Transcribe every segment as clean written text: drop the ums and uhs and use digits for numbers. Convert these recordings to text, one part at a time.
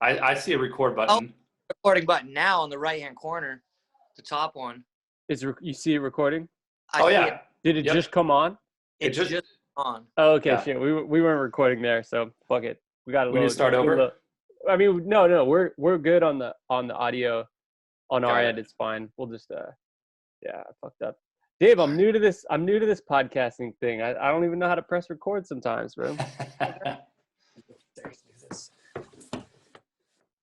I see a record Oh, button. recording button now on the right-hand corner, the top one. You see it recording? I Oh see it. yeah. Did it just Yep. come on? It It's just just on. Oh, okay, yeah. shit. We weren't recording there, so fuck it. We got a We need little. to start Good over. little, I mean, no, we're good on the audio. On our Got end, it. it's fine. We'll just yeah, I fucked up. Dave, I'm new to this. I'm new to this podcasting thing. I don't even know how to press record sometimes, bro.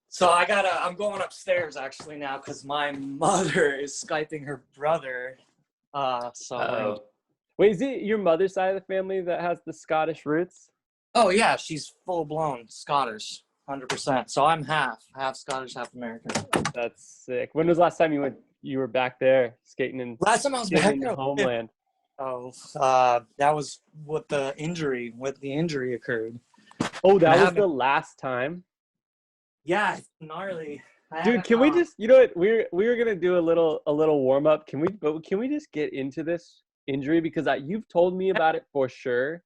So I'm going upstairs actually now because my mother is Skyping her brother. Oh. Wait, is it your mother's side of the family that has the Scottish roots? Oh yeah, she's full blown Scottish, 100%. So I'm half Scottish, half American. That's sick. When was the last time you were back there skating in Last time I was back in there, homeland? that was when the injury occurred. Oh, that was the last time. Yeah, it's gnarly. Dude, can we just, you know what, we were gonna do a little warm up. Can we just get into this injury, because you've told me about it for sure,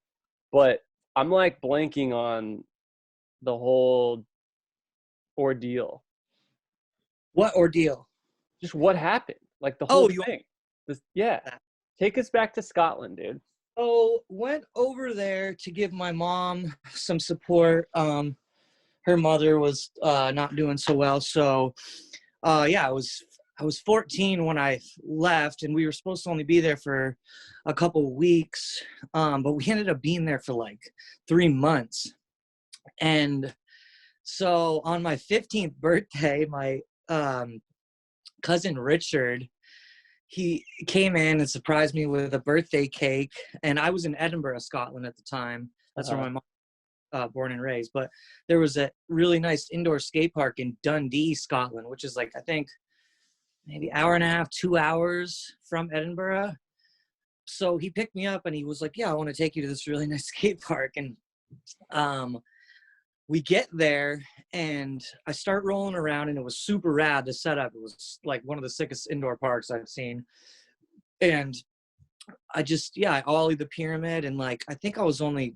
but I'm like blanking on the whole ordeal. What ordeal? Just what happened, like the whole thing. Yeah, that. take us back to Scotland, dude. So went over there to give my mom some support. Her mother was not doing so well, so yeah, I was 14 when I left, and we were supposed to only be there for a couple weeks, but we ended up being there for like 3 months. And so on my 15th birthday, my cousin Richard, he came in and surprised me with a birthday cake. And I was in Edinburgh, Scotland at the time. That's where my mom born and raised. But there was a really nice indoor skate park in Dundee, Scotland, which is like, I think, maybe hour and a half, 2 hours from Edinburgh. So he picked me up and he was like, yeah, I want to take you to this really nice skate park. And we get there and I start rolling around, and it was super rad to set up. It was like one of the sickest indoor parks I've seen. And I ollied the pyramid, and like, I think I was only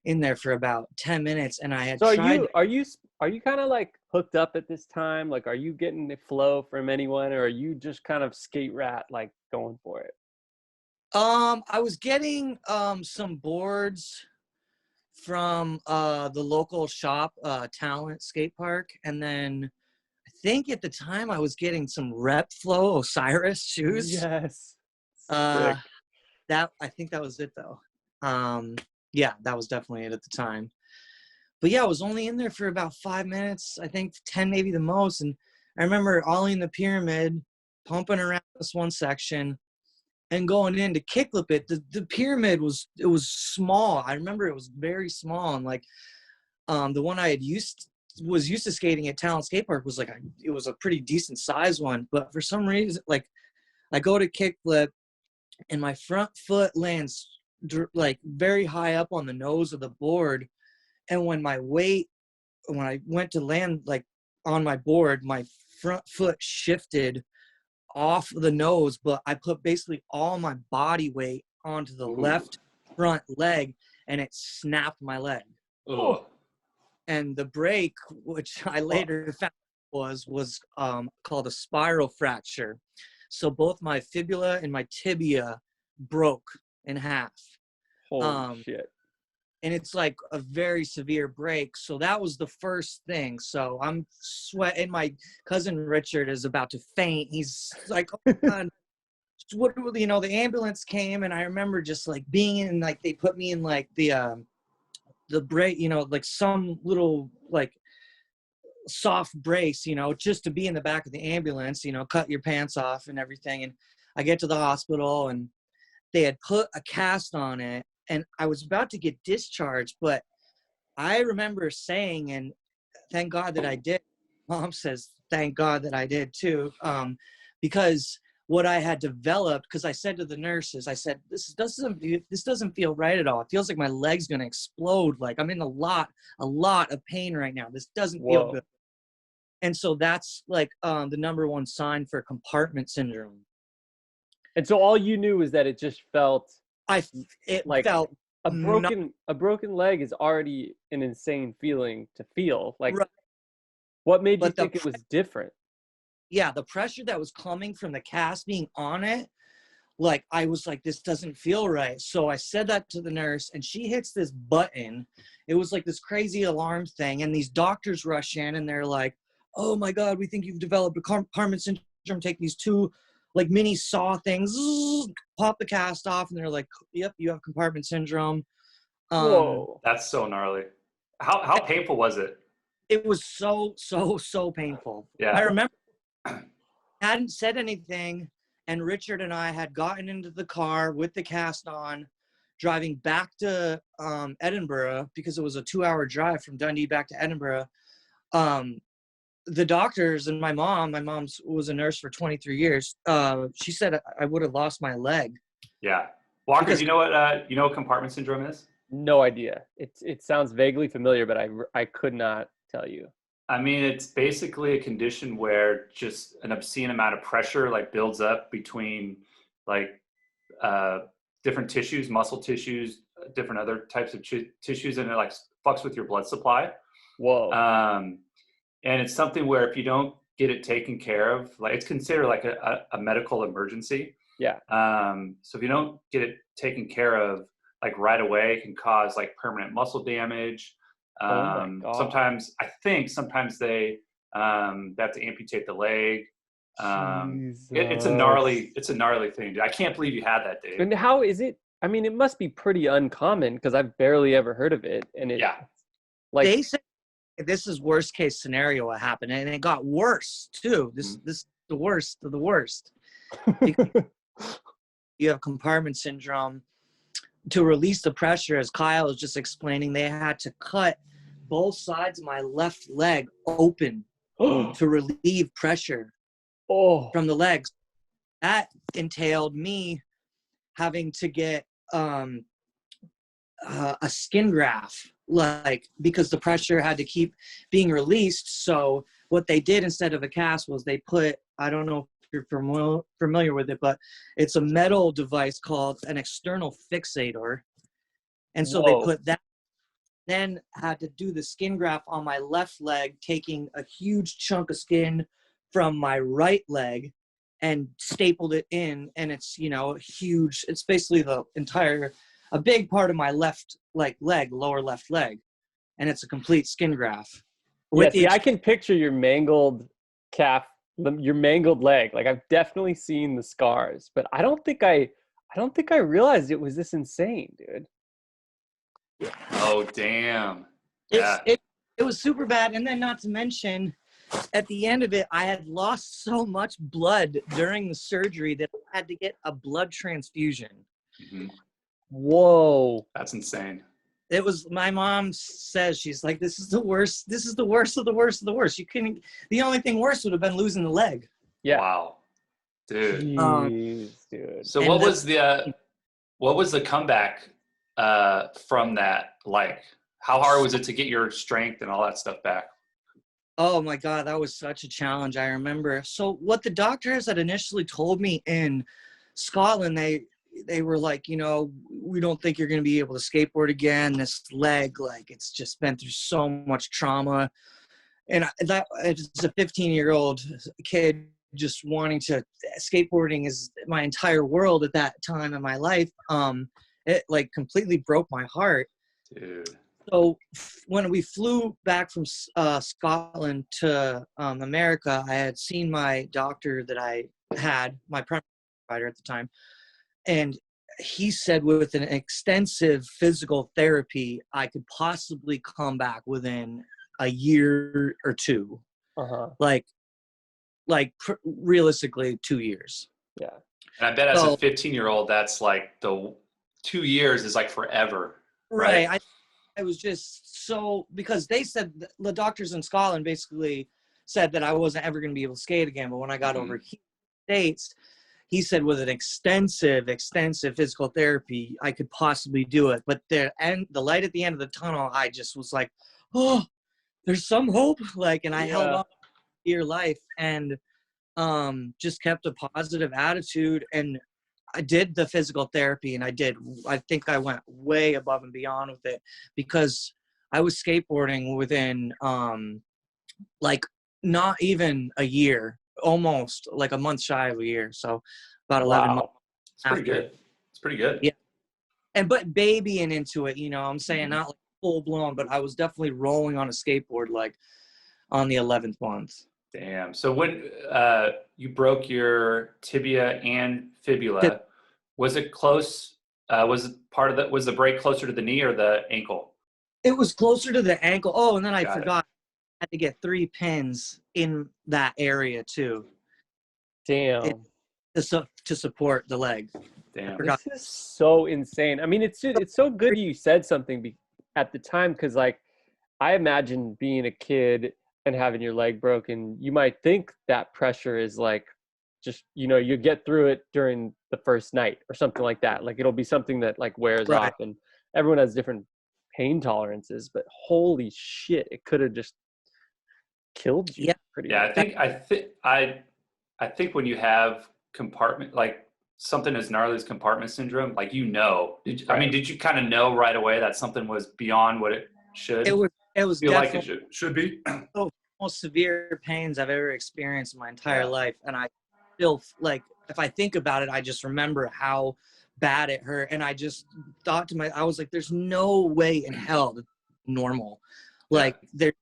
in there for about 10 minutes, and I had tried. Are you kind of like hooked up at this time? Like, are you getting the flow from anyone, or are you just kind of skate rat, like going for it? I was getting some boards from the local shop, Talent Skate Park, and then I think at the time I was getting some Rep Flow Osiris shoes. Yes. I think that was it though. Yeah, that was definitely it at the time. But yeah, I was only in there for about 5 minutes, I think 10 maybe the most. And I remember ollieing the pyramid, pumping around this one section, and going in to kickflip it. The pyramid was small. I remember it was very small, and like the one I was used to skating at Talent Skate Park was like it was a pretty decent size one. But for some reason, like I go to kickflip, and my front foot lands like very high up on the nose of the board, and when I went to land like on my board, my front foot shifted off the nose, but I put basically all my body weight onto the left front leg, and it snapped my leg. Oh. And the break, which I later found was called a spiral fracture. So both my fibula and my tibia broke in half. Holy shit. And it's like a very severe break. So that was the first thing. So I'm sweating. My cousin Richard is about to faint. He's like, oh my God. The ambulance came, and I remember just like being in, like, they put me in like the break, like some little like soft brace, just to be in the back of the ambulance, cut your pants off and everything. And I get to the hospital, and they had put a cast on it, and I was about to get discharged, but I remember saying, and thank God that I did. Mom says, thank God that I did too. Because what I had developed, because I said to the nurses, I said, this doesn't feel right at all. It feels like my leg's going to explode. Like I'm in a lot of pain right now. This doesn't feel good. And so that's like the number one sign for compartment syndrome. And so all you knew was that it just felt felt a broken leg is already an insane feeling to feel. Like, right. What made you But think it was different? yeah, the pressure that was coming from the cast being on it, like I was like, this doesn't feel right. So I said that to the nurse, and she hits this button. It was like this crazy alarm thing, and these doctors rush in, and they're like, "Oh my God, we think you've developed a compartment syndrome." Take these two like mini saw things, pop the cast off, and they're like, "Yep, you have compartment syndrome." Whoa. That's so gnarly. How painful was it? It was so painful. Yeah. I remember I hadn't said anything, and Richard and I had gotten into the car with the cast on, driving back to Edinburgh, because it was a 2-hour drive from Dundee back to Edinburgh. The doctors and my mom was a nurse for 23 years. She said I would have lost my leg. Yeah. Walker, Because do you know what compartment syndrome is? No idea. It sounds vaguely familiar, but I could not tell you. I mean, it's basically a condition where just an obscene amount of pressure like builds up between like different tissues, muscle tissues, different other types of tissues, and it like fucks with your blood supply. Whoa. And it's something where if you don't get it taken care of, like it's considered like a medical emergency. Yeah. So if you don't get it taken care of like right away, it can cause like permanent muscle damage. Oh my God. Sometimes they have to amputate the leg. It's a gnarly thing, dude. I can't believe you had that, Dave. And how is it? I mean, it must be pretty uncommon because I've barely ever heard of it. And it, Yeah. like, they said this is worst case scenario what happened, and it got worse too. This is the worst of the worst. You have compartment syndrome. To release the pressure, as Kyle was just explaining, they had to cut both sides of my left leg open to relieve pressure from the legs. That entailed me having to get a skin graft, like, because the pressure had to keep being released. So what they did instead of a cast was they put, I don't know if you're familiar with it, but it's a metal device called an external fixator. And so they put that, then had to do the skin graft on my left leg, taking a huge chunk of skin from my right leg and stapled it in. And it's, you know, huge. It's basically a big part of my left leg, lower left leg. And it's a complete skin graft. Yeah, see, I can picture your mangled calf, your mangled leg. Like, I've definitely seen the scars, but I don't think I realized it was this insane, dude. Oh, damn. Yeah. It was super bad. And then, not to mention, at the end of it, I had lost so much blood during the surgery that I had to get a blood transfusion. Mm-hmm. Whoa. That's insane. It was, my mom says, she's like, this is the worst. This is the worst of the worst of the worst. The only thing worse would have been losing the leg. Yeah. Wow. Dude. Jeez, dude. So what was the comeback from that like? How hard was it to get your strength and all that stuff back? Oh my God, that was such a challenge. I remember. So what the doctors had initially told me in Scotland, they were like, you know, we don't think you're going to be able to skateboard again. This leg, like, it's just been through so much trauma. And that, as a 15-year-old kid just wanting to, skateboarding is my entire world at that time in my life. It like completely broke my heart. Dude. So when we flew back from Scotland to America, I had seen my doctor that I had, my primary provider at the time. And he said with an extensive physical therapy, I could possibly come back within a year or two. Uh-huh. Realistically 2 years. Yeah. And I bet as a 15-year-old, that's like the 2 years is like forever. Right. I was just so, because they said, the doctors in Scotland basically said that I wasn't ever going to be able to skate again. But when I got over here in the States, he said with an extensive physical therapy, I could possibly do it. But the light at the end of the tunnel, I just was like, oh, there's some hope. Like, and I held on to dear life and just kept a positive attitude. And I did the physical therapy, and I think I went way above and beyond with it, because I was skateboarding within like not even a year, almost like a month shy of a year. So about 11 months Wow. It's pretty after. good. It's pretty good. Yeah. But babying into it, I'm saying Mhm. not like full blown, but I was definitely rolling on a skateboard like on the 11th month. Damn. So when you broke your tibia and fibula, was it close? Was it part of was the break closer to the knee or the ankle? It was closer to the ankle. Oh, and then I Got it. forgot I had to get 3 pins in that area too. Damn. To support the leg. Damn. forgot. This is so insane. I mean, it's so good you said something at the time, because like I imagine being a kid and having your leg broken, you might think that pressure is like just, you get through it during the first night or something like that. Like it'll be something that like wears Right. off, and everyone has different pain tolerances, but holy shit, it could have just killed you. Yeah. Pretty Yeah, much. I think when you have compartment, like something as gnarly as compartment syndrome, like I mean, did you kind of know right away that something was beyond what it should It was feel like definitely it should be? the most severe pains I've ever experienced in my entire Yeah. life. And I still, like, if I think about it, I just remember how bad it hurt. And I just thought I was like, there's no way in hell that's normal. Like, there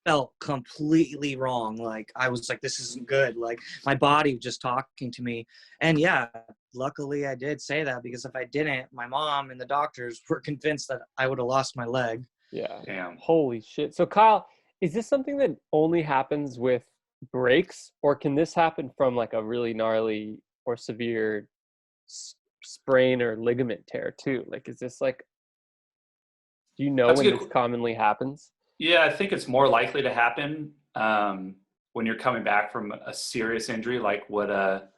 felt completely wrong. Like, I was like, this isn't good. Like, my body was just talking to me. And yeah, luckily I did say that, because if I didn't, my mom and the doctors were convinced that I would have lost my leg. Yeah. Damn. Holy shit. So Kyle, is this something that only happens with breaks, or can this happen from like a really gnarly or severe sprain or ligament tear too? Like, is this like, do you know That's a when good this commonly happens? Yeah, I think it's more likely to happen when you're coming back from a serious injury like what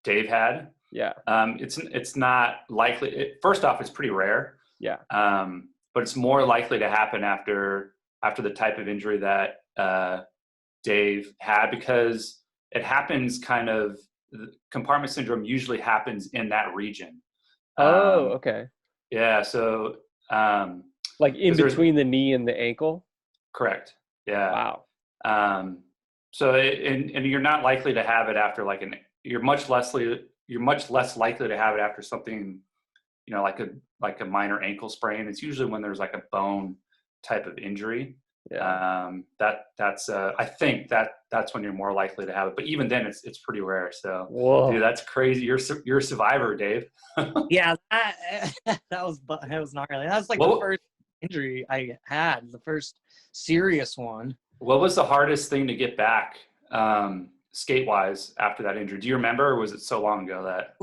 Dave had. Yeah. It's not likely. First off, it's pretty rare. Yeah. But it's more likely to happen after the type of injury that Dave had, because it happens kind of. Compartment syndrome usually happens in that region. Oh, okay. Yeah. So. Like in 'Cause there's- between the knee and the ankle? Correct. Yeah. Wow. So and you're not likely to have it after you're much less likely to have it after something, like a minor ankle sprain. It's usually when there's like a bone type of injury. Yeah. That's I think that's when you're more likely to have it. But even then, it's pretty rare. So, Whoa. dude, that's crazy. You're a survivor, Dave. Yeah, that was gnarly. That was like the first injury I had, the first serious one. What was the hardest thing to get back, skate-wise, after that injury? Do you remember, or was it so long ago that?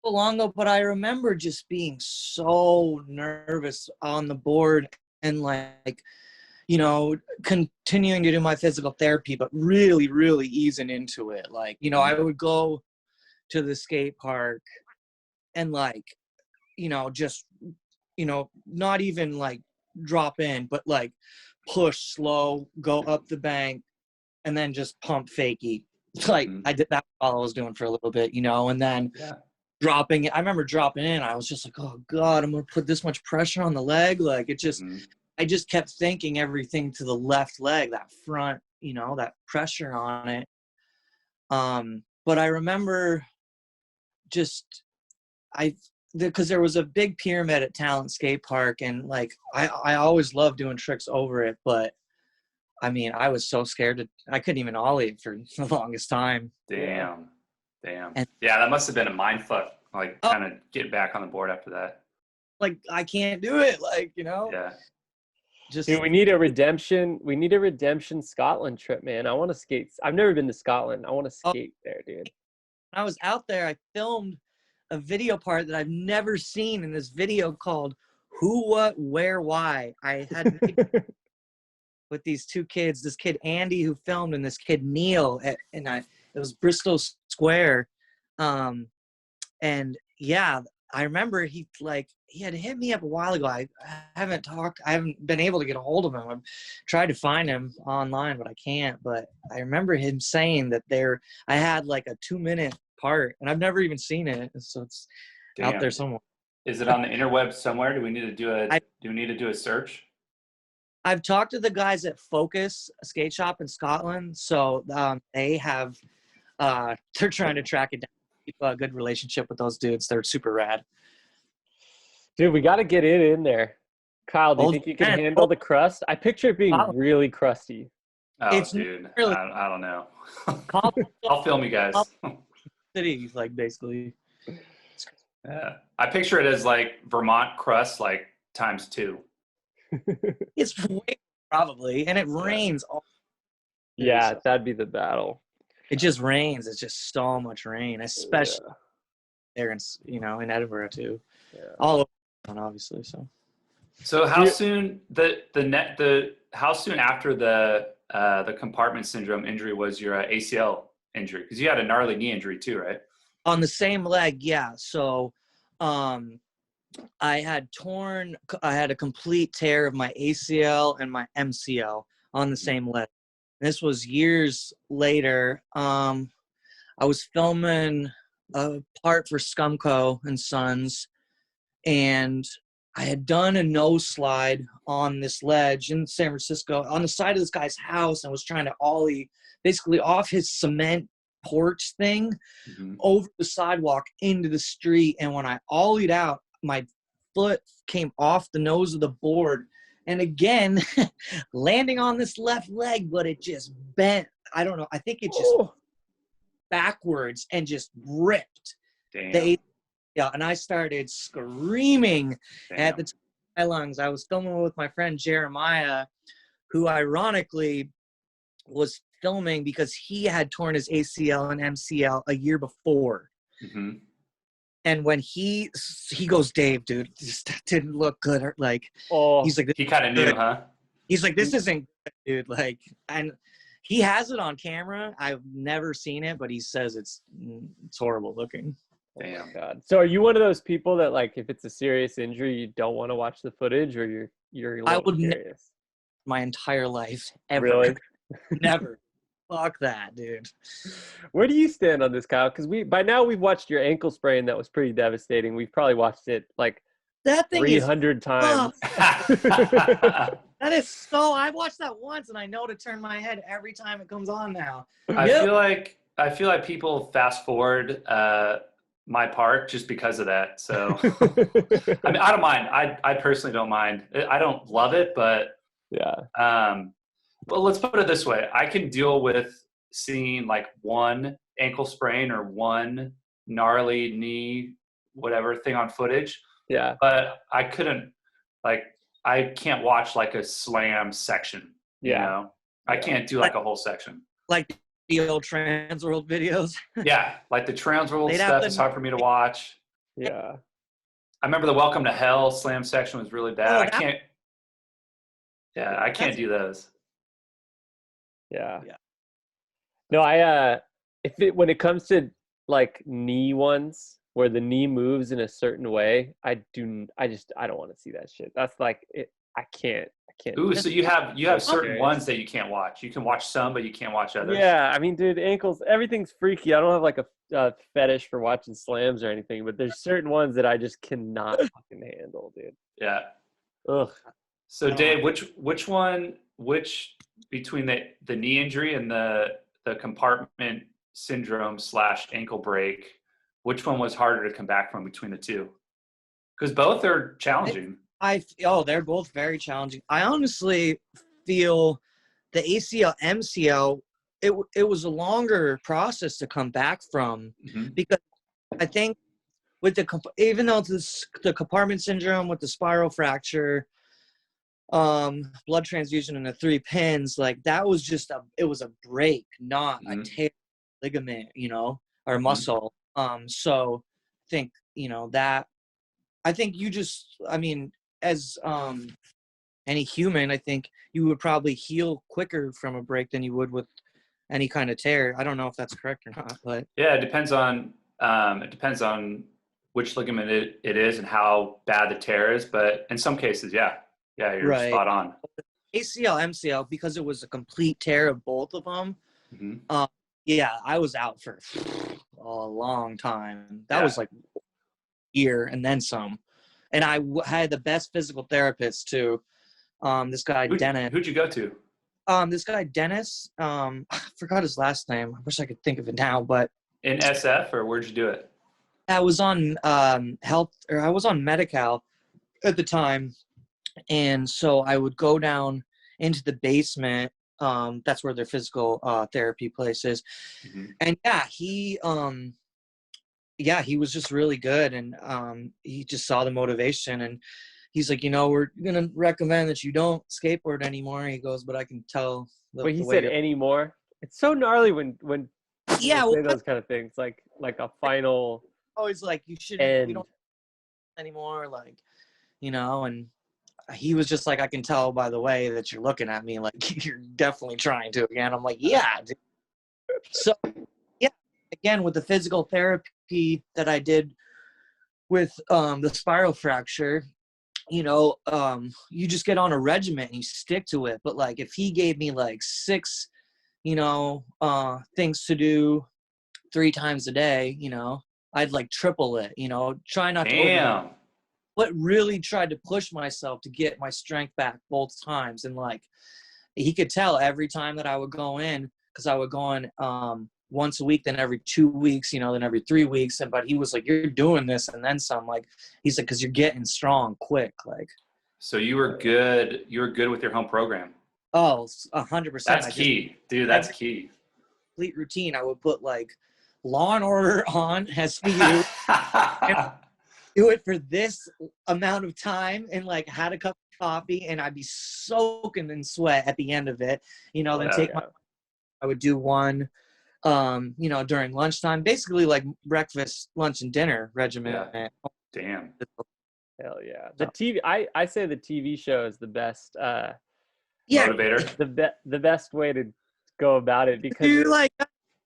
So long ago, but I remember just being so nervous on the board and like, continuing to do my physical therapy, but really, really easing into it. Like, I would go to the skate park and like, just, not even like drop in, but like push slow, go up the bank, and then just pump fakie. Like I did that all I was doing for a little bit, and then dropping it. I remember dropping in. I was just like, oh God, I'm going to put this much pressure on the leg. Like it just, I just kept thinking everything to the left leg, that front, that pressure on it. But I remember just, because there was a big pyramid at Talent Skate Park, and like I always loved doing tricks over it, but I mean I was so scared I couldn't even ollie for the longest time. Damn. And, yeah, that must have been a mind fuck, like kind of getting back on the board after that. Like I can't do it, like Yeah. Just dude, we need a redemption Scotland trip, man. I want to skate. I've never been to Scotland. I want to skate there, dude. When I was out there, I filmed a video part that I've never seen in this video called Who, What, Where, Why. I had with these two kids, this kid Andy who filmed and this kid Neil, it was Bristol Square. And yeah, I remember he had hit me up a while ago. I haven't been able to get a hold of him. I've tried to find him online, but I can't. But I remember him saying that I had like a 2-minute part, and I've never even seen it. So it's out there somewhere. Is it on the interweb somewhere? Do we need to do a search? I've talked to the guys at Focus Skate Shop in Scotland. So they have, they're trying to track it down. Keep a good relationship with those dudes. They're super rad. Dude, we got to get it in there. Kyle, do you think you can handle the crust? I picture it being really crusty. Oh, It's dude, really- I don't know. I'll film you guys. City, like basically. Yeah, I picture it as like Vermont crust, like ×2. It's way probably, and it rains all. Yeah, that'd be the battle. It just rains. It's just so much rain, especially there in in Edinburgh too. Yeah. All over, obviously. So how soon how soon after the compartment syndrome injury was your ACL injury? Because you had a gnarly knee injury too, right? On the same leg, yeah. So, I had a complete tear of my ACL and my MCL on the same leg. This was years later. I was filming a part for Scumco and Sons, and I had done a nose slide on this ledge in San Francisco on the side of this guy's house. I was trying to ollie basically off his cement porch thing over the sidewalk into the street. And when I ollied out, my foot came off the nose of the board. And again, landing on this left leg, but it just bent. I don't know. I think it just backwards and just ripped. Damn. Yeah, and I started screaming at the top of my lungs. I was filming with my friend Jeremiah, who ironically was filming because he had torn his ACL and MCL a year before. Mm-hmm. And when he goes, Dave, dude, this didn't look good. Like, he's like, he kind of knew, huh? He's like, this isn't good, dude. Like, and he has it on camera. I've never seen it, but he says it's horrible looking. Damn. Oh God. So are you one of those people that, like, if it's a serious injury, you don't want to watch the footage, or you're I would never my entire life ever. Really? Never. Fuck that, dude. Where do you stand on this, Kyle? Because by now we've watched your ankle sprain that was pretty devastating. We've probably watched it like that thing 300 times. That is so. I watched that once, and I know to turn my head every time it comes on now. I feel like people fast forward my part just because of that. So I mean, I don't mind. I personally don't mind. I don't love it, but yeah. Well, let's put it this way. I can deal with seeing like one ankle sprain or one gnarly knee, whatever thing on footage. Yeah. But I can't watch like a slam section. You know? I can't do like a whole section. Like the old Transworld videos. Yeah. Like the Transworld stuff is hard for me to watch. Yeah. I remember the Welcome to Hell slam section was really bad. I can't do those. Yeah. No, when it comes to like knee ones where the knee moves in a certain way, I don't want to see that shit. That's like it. I can't. Ooh, so you have certain ones that you can't watch. You can watch some, but you can't watch others. Yeah, I mean, dude, ankles, everything's freaky. I don't have like a fetish for watching slams or anything, but there's certain ones that I just cannot fucking handle, dude. Yeah. Ugh. So Dave, which between the knee injury and the compartment syndrome / ankle break, which one was harder to come back from between the two? Because both are challenging. They're both very challenging. I honestly feel the ACL MCL, it was a longer process to come back from, because I think with even though it's the compartment syndrome with the spiral fracture, blood transfusion and the 3 pins, like that was just it was a break, not a tear ligament, or muscle. So I think, that I think as any human, I think you would probably heal quicker from a break than you would with any kind of tear. I don't know if that's correct or not, but yeah, it depends on which ligament it is and how bad the tear is. But in some cases, you're right. Spot on. ACL, MCL, because it was a complete tear of both of them. I was out for a long time. That was like a year and then some. And I had the best physical therapist too. This guy Dennis. Who'd you go to? This guy Dennis. I forgot his last name. I wish I could think of it now, but In SF, or where'd you do it? I was on health, or I was on Medi-Cal at the time, and so I would go down into the basement. That's where their physical therapy place is. Mm-hmm. And he was just really good, and he just saw the motivation, and he's like, we're gonna recommend that you don't skateboard anymore. He goes, but I can tell. Wait, he said anymore. It's so gnarly when you say those kind of things, like a final. Always like you shouldn't. We don't anymore, like, and he was just like, I can tell by the way that you're looking at me, like you're definitely trying to again. I'm like, yeah. Dude. So yeah, again with the physical therapy that I did with the spiral fracture, you just get on a regimen and you stick to it. But like if he gave me like 6, things to do 3 times a day, I'd like triple it, try not to but really tried to push myself to get my strength back both times. And like, he could tell every time that I would go in, because I would go in once a week, then every 2 weeks, then every 3 weeks. But he was like, you're doing this and then some. Like, he's like, because you're getting strong quick. Like, so you were good. You were good with your home program. Oh, 100%. That's key, dude. That's key. Complete routine. I would put like Law and Order on SVU. Do it for this amount of time, and like had a cup of coffee, and I'd be soaking in sweat at the end of it. Then I would do one, during lunchtime, basically like breakfast, lunch, and dinner regimen. Yeah. Damn. Hell yeah. The TV, I say the TV show is the best motivator. The best way to go about it, because you're like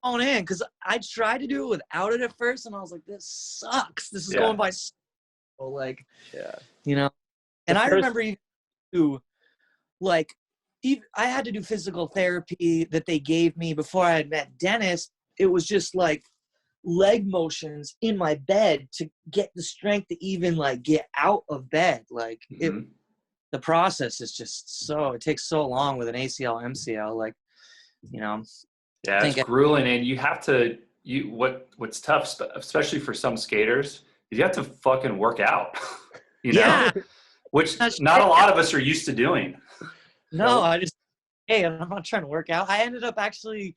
on in, because I tried to do it without it at first, and I was like, this sucks. This is going by like, and I remember even like, I had to do physical therapy that they gave me before I had met Dennis. It was just like leg motions in my bed to get the strength to even like get out of bed. Like the process is just it takes so long with an ACL, MCL, like, Yeah, it's grueling, and you have to, what's tough, especially for some skaters, you have to fucking work out, which not a lot of us are used to doing. No, I'm not trying to work out. I ended up actually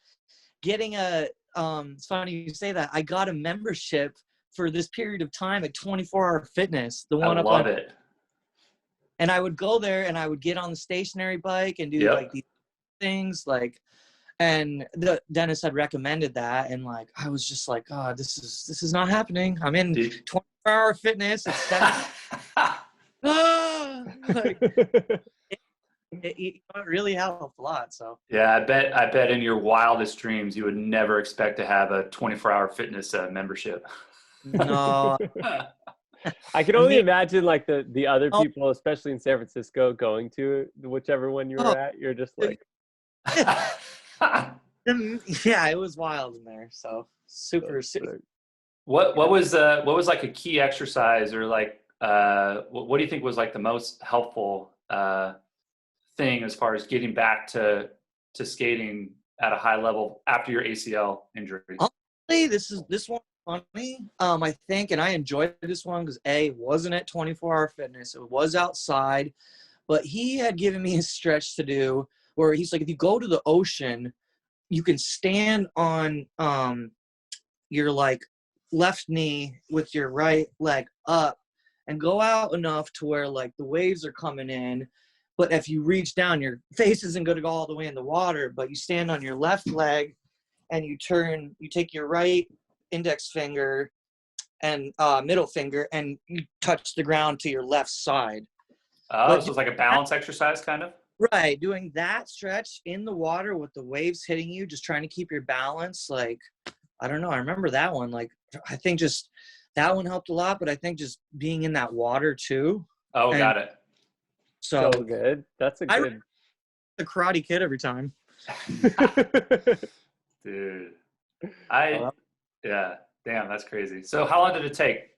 getting it's funny you say that. I got a membership for this period of time at 24 Hour Fitness. The one I love it. And I would go there and I would get on the stationary bike and do like these things like, and Dennis had recommended that, and like I was just like, oh, this is not happening. I'm in 24-hour fitness. It's it really helped a lot. So yeah, I bet in your wildest dreams you would never expect to have a 24-hour fitness membership. No. I can only imagine like the other people, especially in San Francisco, going to whichever one you were at. You're just like. Yeah, it was wild in there. So super. What was like a key exercise, or like what do you think was like the most helpful thing as far as getting back to skating at a high level after your ACL injury? Honestly, this one funny. I think, and I enjoyed this one because it wasn't at 24-hour fitness. It was outside, but he had given me a stretch to do where he's like, if you go to the ocean, you can stand on your like left knee with your right leg up and go out enough to where like the waves are coming in. But if you reach down, your face isn't going to go all the way in the water, but you stand on your left leg and you take your right index finger and middle finger and you touch the ground to your left side. Oh, so it's like a balance exercise kind of? Right, doing that stretch in the water with the waves hitting you, just trying to keep your balance. Like, I don't know. I remember that one. Like, I think just that one helped a lot, but I think just being in that water too. Oh, got it. So good. That's a good. The Karate Kid every time. Dude, yeah, damn, that's crazy. So how long did it take?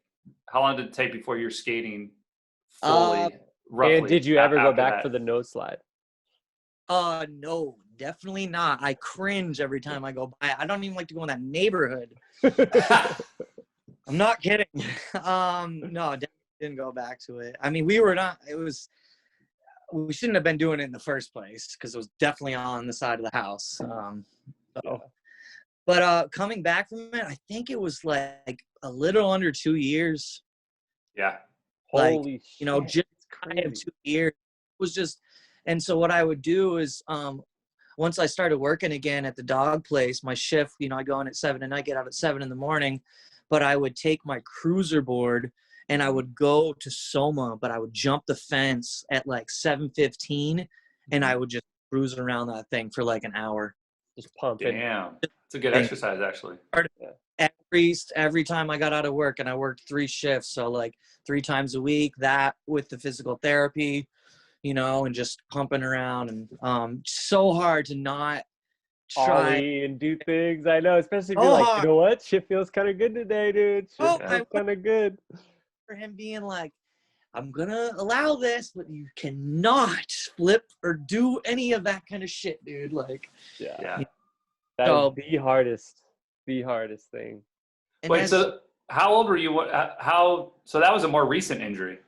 How long did it take before you're skating fully? roughly. And did you ever go after back that. for the nose slide? No, definitely not. I cringe every time I go by. I don't even like to go in that neighborhood. I'm not kidding. No, definitely didn't go back to it. I mean, we shouldn't have been doing it in the first place because it was definitely on the side of the house. Yeah. But coming back from it, I think it was like a little under 2 years. Yeah. Like, Holy shit. you know, just kind of 2 years. It was just, and so what I would do is, once I started working again at the dog place, my shift, you know, I go in at 7 and I get out at 7 in the morning, but I would take my cruiser board and I would go to Soma, but I would jump the fence at like 7:15 and I would just cruise around that thing for like an hour. Just pumping. Damn. It's a good exercise, actually. Every time I got out of work, and I worked 3 shifts, so like 3 times a week, that with the physical therapy, you know, and just pumping around, and so hard to not try. Ollie and do things. I know, especially if you're like, you know what? Shit feels kind of good today, dude. Shit feels kind of good. For him being like, I'm gonna allow this, but you cannot flip or do any of that kind of shit, dude. Like, Yeah. That is the hardest thing. Wait, so how old were you? So that was a more recent injury.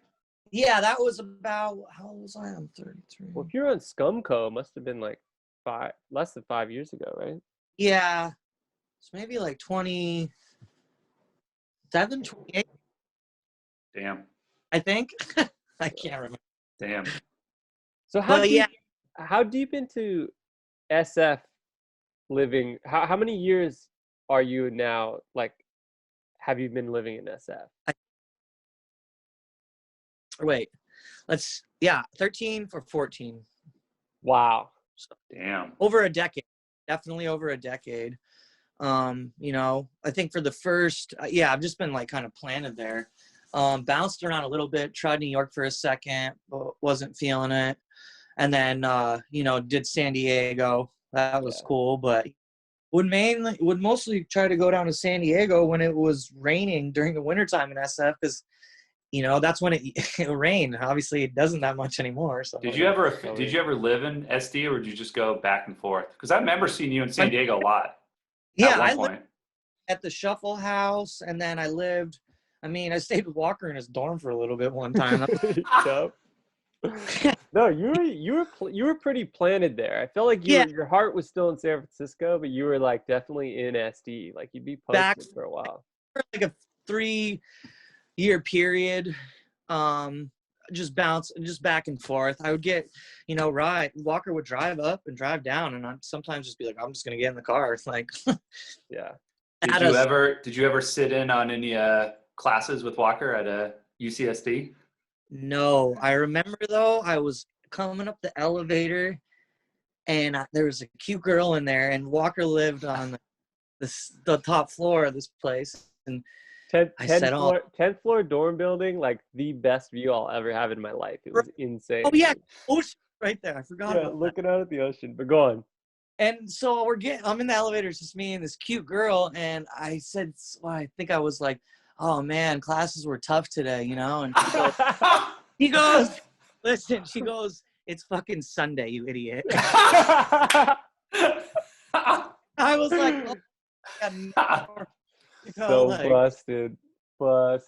Yeah, that was about, how old was I? I'm 33. Well, if you're on Scumco, it must have been like less than 5 years ago, right? Yeah. It's maybe like 27, 28. Damn. I think. I can't remember. Damn. So how deep into SF living, how many years are you now, like, have you been living in SF? 13 for 14. Wow. Damn. Over a decade. Definitely over a decade. You know, I think for the first, I've just been like kind of planted there. Bounced around a little bit, tried New York for a second, but wasn't feeling it. And then, you know, did San Diego. That was cool, but would mostly try to go down to San Diego when it was raining during the wintertime in SF, because, you know, that's when it rained. Obviously, it doesn't that much anymore. So did you ever live in SD, or did you just go back and forth? Because I remember seeing you in San Diego a lot. Yeah, at one point. At the Shuffle House, and then I stayed with Walker in his dorm for a little bit one time. No, you were pretty planted there. I felt like your heart was still in San Francisco, but you were like definitely in SD. Like you'd be posted for a while. For like a 3-year period, just back and forth. I would get, you know, Walker would drive up and drive down, and I'd sometimes just be like, I'm just gonna get in the car. It's like, yeah. Did you ever sit in on any classes with Walker at UCSD? No, I remember though, I was coming up the elevator, and there was a cute girl in there, and Walker lived on the top floor of this place, and 10th floor dorm building, like the best view I'll ever have in my life. It was insane. Oh yeah, ocean right there. I forgot about looking out at the ocean. But go on. And so I'm in the elevator, it's just me and this cute girl, and I said, I think I was like, oh man, classes were tough today, you know? And she goes, listen, it's fucking Sunday, you idiot. I was like, busted. Oh,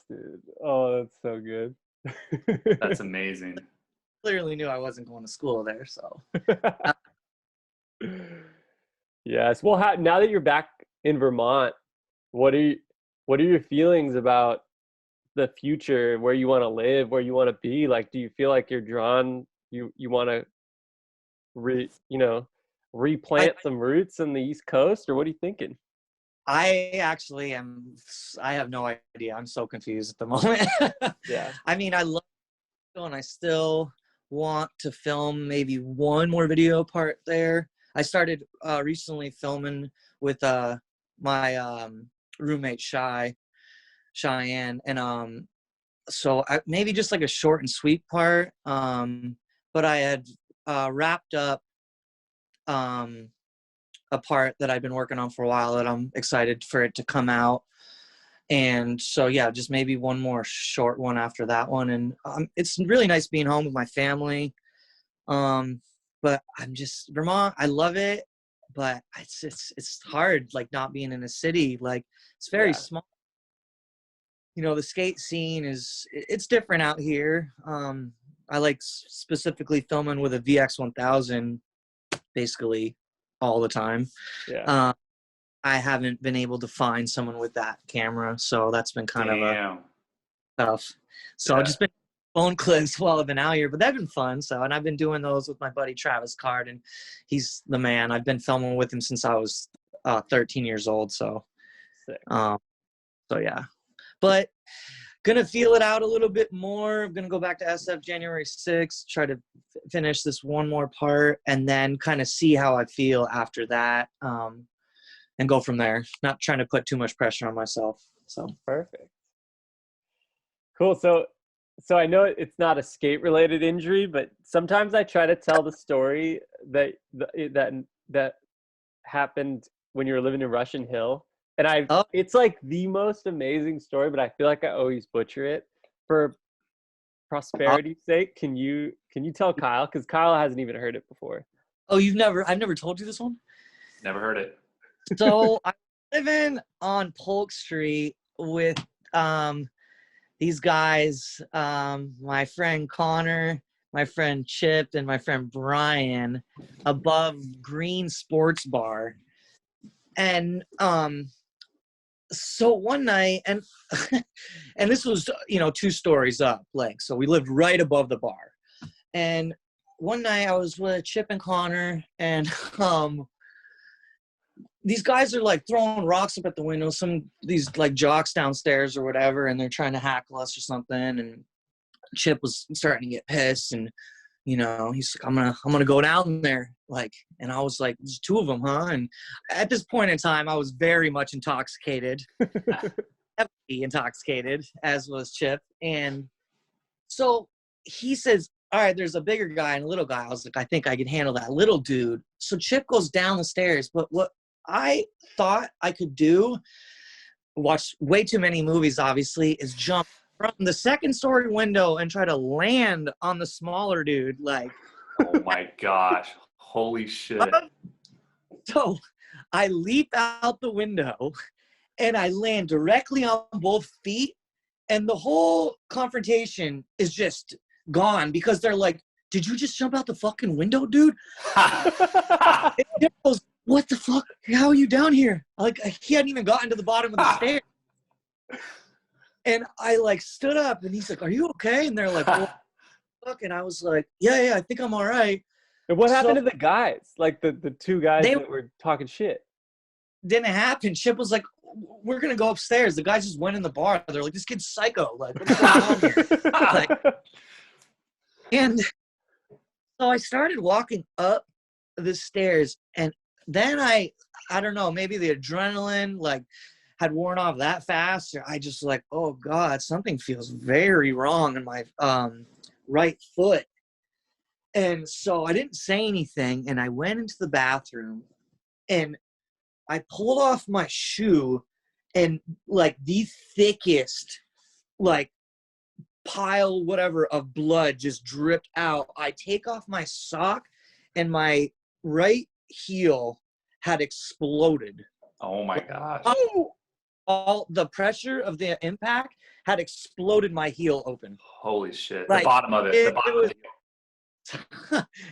that's so good. That's amazing. Clearly knew I wasn't going to school there, so. Yes. Well, now that you're back in Vermont, what are your feelings about the future, where you want to live, where you want to be? Like, do you feel like you're drawn, you want to replant some roots in the East Coast, or what are you thinking? I actually am. I have no idea. I'm so confused at the moment. Yeah. I mean, I love it, and I still want to film maybe one more video part there. I started recently filming with my roommate Cheyenne, and so maybe just like a short and sweet part. But I had wrapped up a part that I've been working on for a while that I'm excited for it to come out. And so, yeah, just maybe one more short one after that one. And it's really nice being home with my family. But I'm just Vermont. I love it, but it's hard, like not being in a city. Like it's very small. You know, the skate scene it's different out here. I like specifically filming with a VX1000 basically all the time. Yeah. I haven't been able to find someone with that camera, so that's been kind of a tough. So I've just been phone clips while I've been out here, but they've been fun. So, and I've been doing those with my buddy Travis Card, and he's the man. I've been filming with him since I was 13 years old. So, Sick. So yeah, but gonna feel it out a little bit more. I'm gonna go back to SF January 6th, try to finish this one more part, and then kind of see how I feel after that. And go from there. Not trying to put too much pressure on myself. So perfect. Cool. So I know it's not a skate related injury, but sometimes I try to tell the story that happened when you were living in Russian Hill. And it's like the most amazing story, but I feel like I always butcher it. For prosperity's sake, can you tell Kyle? Because Kyle hasn't even heard it before. Oh, I've never told you this one? Never heard it. So I'm living on Polk Street with these guys, my friend Connor, my friend Chip, and my friend Brian, above Green Sports Bar. And so one night, and and this was 2 stories up, like, so we lived right above the bar. And one night I was with Chip and Connor, and these guys are like throwing rocks up at the window, these like jocks downstairs or whatever, and they're trying to hackle us or something. And Chip was starting to get pissed, and he's like, I'm gonna go down there, like, and I was like, there's 2 of them, huh? And at this point in time, I was very much intoxicated, heavily intoxicated, as was Chip. And so he says, all right, there's a bigger guy and a little guy. I was like, I think I can handle that little dude. So Chip goes down the stairs, but what I thought I could do, watch way too many movies, obviously, is jump from the 2nd story window and try to land on the smaller dude. Like, oh my gosh. Holy shit. So I leap out the window and I land directly on both feet. And the whole confrontation is just gone because they're like, did you just jump out the fucking window, dude? And Chip goes, what the fuck? How are you down here? Like, he hadn't even gotten to the bottom of the stairs. And I like stood up and he's like, are you okay? And they're like, well, fuck. And I was like, yeah, I think I'm all right. And what happened to the guys? Like the 2 guys that were talking shit? Didn't happen. Chip was like, we're going to go upstairs. The guys just went in the bar. They're like, this kid's psycho. Like, what's going on here? Like, and so I started walking up the stairs, and then I don't know, maybe the adrenaline like had worn off that fast. Or I just like, oh God, something feels very wrong in my right foot. And so I didn't say anything, and I went into the bathroom and I pulled off my shoe, and like the thickest like pile whatever of blood just dripped out. I take off my sock and my right heel had exploded. Oh my gosh. All the pressure of the impact had exploded my heel open. Holy shit. Like, the bottom of it. The bottom of the heel.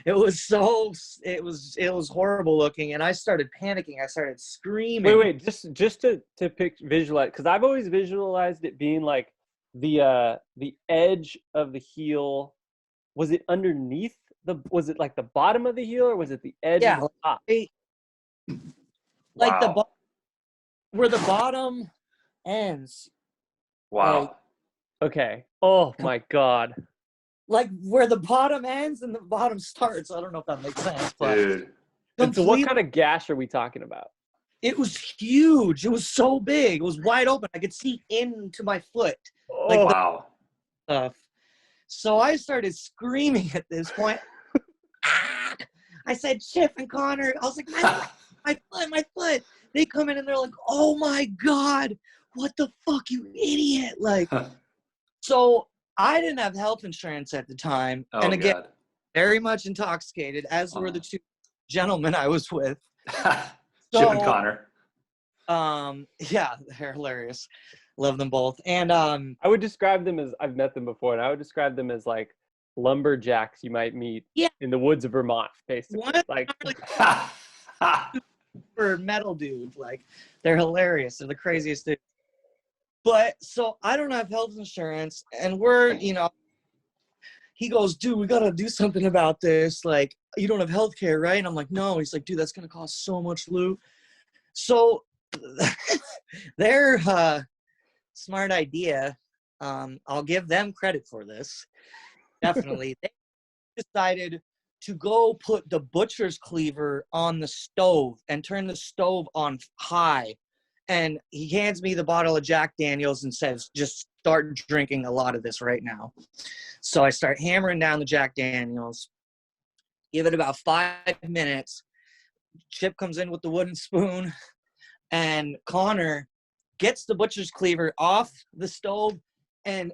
It was horrible looking, and I started panicking. I started screaming. Wait, just to visualize, because I've always visualized it being like the edge of the heel. Was it underneath was it like the bottom of the heel, or was it the edge of the top? Like wow. Where the bottom ends. Wow. Like, okay. Oh my God. Like where the bottom ends and the bottom starts. I don't know if that makes sense. But dude. And so what kind of gash are we talking about? It was huge. It was so big. It was wide open. I could see into my foot. Oh, like wow. Stuff. So I started screaming at this point. I said, Chip and Connor. I was like, my foot. They come in and they're like, oh my God, what the fuck, you idiot? Like, so I didn't have health insurance at the time. Oh, and again, God. very much intoxicated, as were the two gentlemen I was with. Chip and Connor. Yeah, they're hilarious. Love them both. And I would describe them as, I've met them before, and I would describe them as like lumberjacks you might meet in the woods of Vermont, basically. one Like, super metal dude. Like, they're hilarious. They're the craziest dude. But so I don't have health insurance, and we're, you know, he goes, dude, we gotta do something about this. Like, you don't have health care, right? And I'm like, no. He's like, dude, that's gonna cost so much loot. So their smart idea, I'll give them credit for this. Definitely. They decided to go put the butcher's cleaver on the stove and turn the stove on high. And he hands me the bottle of Jack Daniels and says, just start drinking a lot of this right now. So I start hammering down the Jack Daniels. Give it about 5 minutes. Chip comes in with the wooden spoon, and Connor gets the butcher's cleaver off the stove, and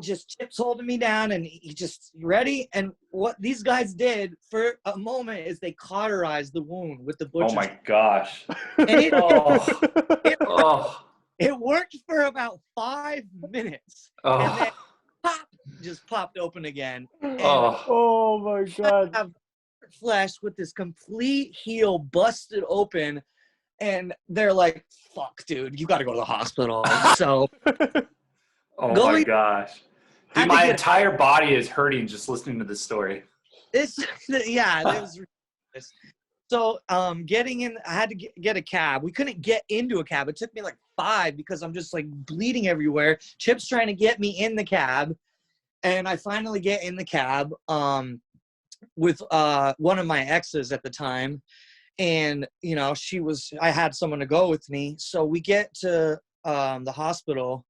just Chip's holding me down, and he just, you ready? And what these guys did for a moment is they cauterized the wound with the butcher's. Oh my gosh. And Oh. it worked for about 5 minutes. Oh. And then pop, just popped open again. And oh my God. I have flesh with this complete heel busted open, and they're like, fuck, dude, you got to go to the hospital. So oh my gosh. Dude, my entire body is hurting just listening to this story. It was ridiculous. So getting in, I had to get a cab. We couldn't get into a cab. It took me like 5 because I'm just like bleeding everywhere. Chip's trying to get me in the cab, and I finally get in the cab with one of my exes at the time. And, you know, I had someone to go with me. So we get to the hospital,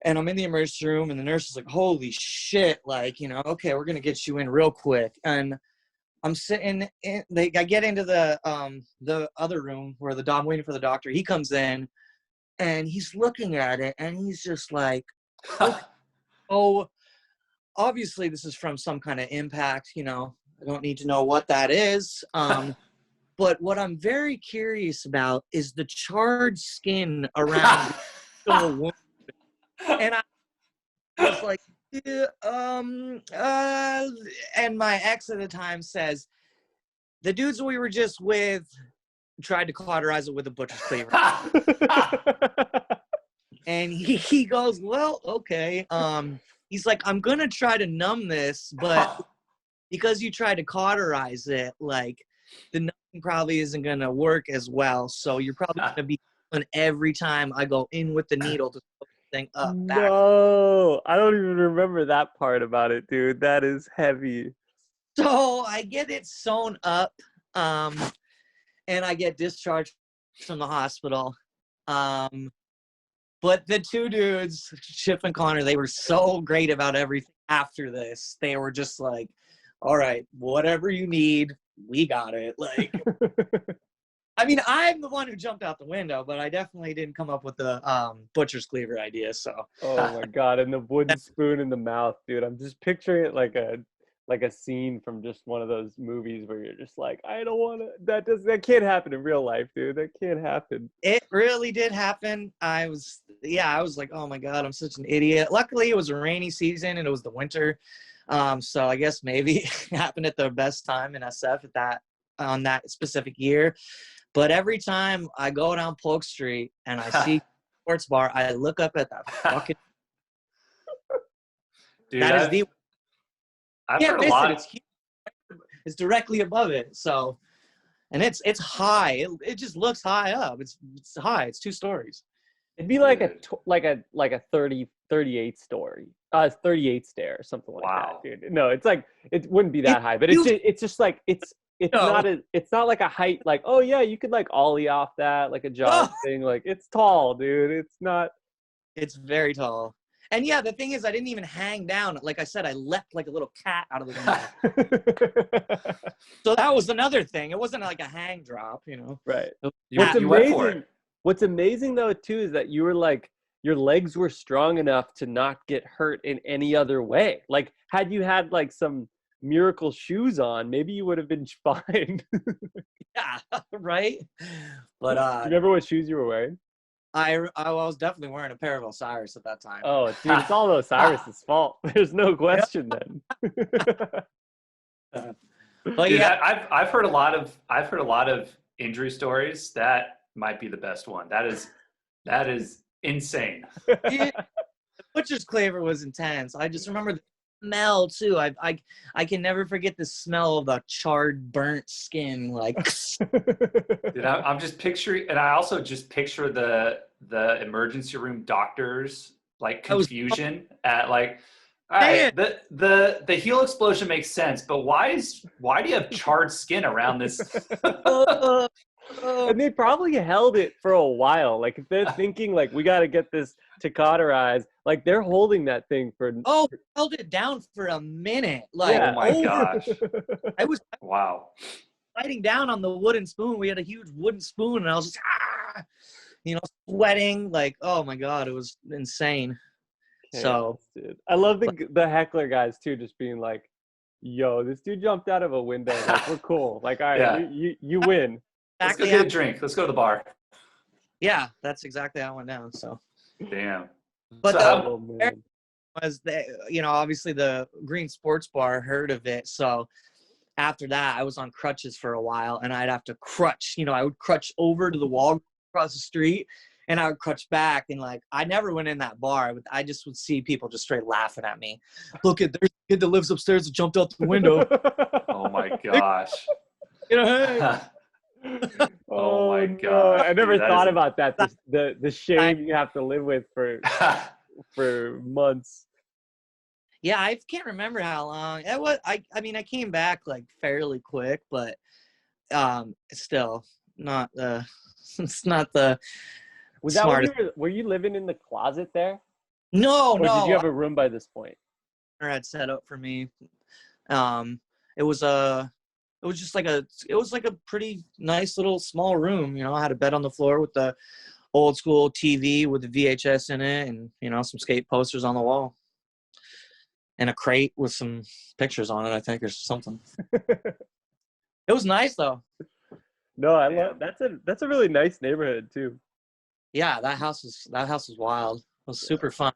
and I'm in the emergency room, and the nurse is like, holy shit, like, you know, okay, we're going to get you in real quick. And I'm sitting in, I get into the other room where I'm waiting for the doctor. He comes in, and he's looking at it, and he's just like, okay, oh, obviously this is from some kind of impact, you know, I don't need to know what that is. But what I'm very curious about is the charred skin around the wound. And I was like, and my ex at the time says, the dudes we were just with tried to cauterize it with a butcher's cleaver. And he goes, well, okay. He's like, I'm going to try to numb this, but because you tried to cauterize it, like, the numbing probably isn't going to work as well. So you're probably going to be feeling every time I go in with the needle to put the thing up. Back. No, I don't even remember that part about it, dude. That is heavy. So I get it sewn up, and I get discharged from the hospital. But the two dudes, Chip and Connor, they were so great about everything after this. They were just like, all right, whatever you need, we got it. Like, I mean, I'm the one who jumped out the window, but I definitely didn't come up with the butcher's cleaver idea. So. Oh my God! And the wooden spoon in the mouth, dude. I'm just picturing it like a scene from just one of those movies where you're just like, I don't want to. That can't happen in real life, dude. That can't happen. It really did happen. I was like, oh my God, I'm such an idiot. Luckily, it was a rainy season and it was the winter. So I guess maybe it happened at the best time in SF on that specific year. But every time I go down Polk Street and I see sports bar, I look up at that fucking. Dude, that is the. I've heard a lot. It's huge. It's directly above it. So, and it's high. It just looks high up. It's high. It's 2 stories. It'd be like a 38 story. 38 stair or something like that, dude. No, it's like, it wouldn't be that high, but it's just like it's not like a height like, oh yeah, you could like ollie off that like a jog thing. Like, it's tall, dude. It's not. It's very tall. And yeah, the thing is, I didn't even hang down. Like I said, I leapt like a little cat out of the window. So that was another thing. It wasn't like a hang drop, you know. Right. You went for it. What's amazing though too is that you were like your legs were strong enough to not get hurt in any other way. Like had you had like some miracle shoes on, maybe you would have been fine. Yeah, right. But Do you remember what shoes you were wearing? I was definitely wearing a pair of Osiris at that time. Oh, dude, it's all Osiris's fault. There's no question then. But Dude, yeah, I've heard a lot of injury stories. That might be the best one. That is insane. dude, the butcher's claver was intense. I just remember the smell too. I can never forget the smell of the charred, burnt skin. Like, Dude, I'm just picturing, and I also just picture the emergency room doctors like confusion at like, all right, the heel explosion makes sense, but why do you have charred skin around this? And they probably held it for a while. Like if they're thinking like we got to get this to cauterize, like they're holding that thing for. oh, held it down for a minute. Like, Yeah. Oh my gosh! I was Wow. biting down on the wooden spoon. We had a huge wooden spoon, and I was just, sweating. Like, oh my god, it was insane. So, dude. I love the heckler guys too, just being like, "Yo, this dude jumped out of a window. Like, we're cool. Like, all right, you win. Let's go get a drink. Let's go to the bar." Yeah, that's exactly how it went down. So, Damn. but So was obviously the Green Sports Bar heard of it. So after that, I was on crutches for a while, and I'd have to crutch. I would crutch over to the wall across the street, and I would crutch back. And like, I never went in that bar. I just would see people just straight laughing at me. Look at there's a kid that lives upstairs that jumped out the window. Oh my gosh. Hey. Oh my god! No. I never Dude, thought about that. The shame you have to live with for months. Yeah, I can't remember how long it was. I mean, I came back like fairly quick, but it's still not the. It's not the. Was that when smartest. were you living in the closet there? No, Or no. did you have a room by this point? Had set up for me. It was just like a pretty nice little small room. I had a bed on the floor with the old school TV with the VHS in it, and some skate posters on the wall, and a crate with some pictures on it, I think, or something. It was nice though. No, I love that's a really nice neighborhood too. Yeah, that house was wild. It was super fun.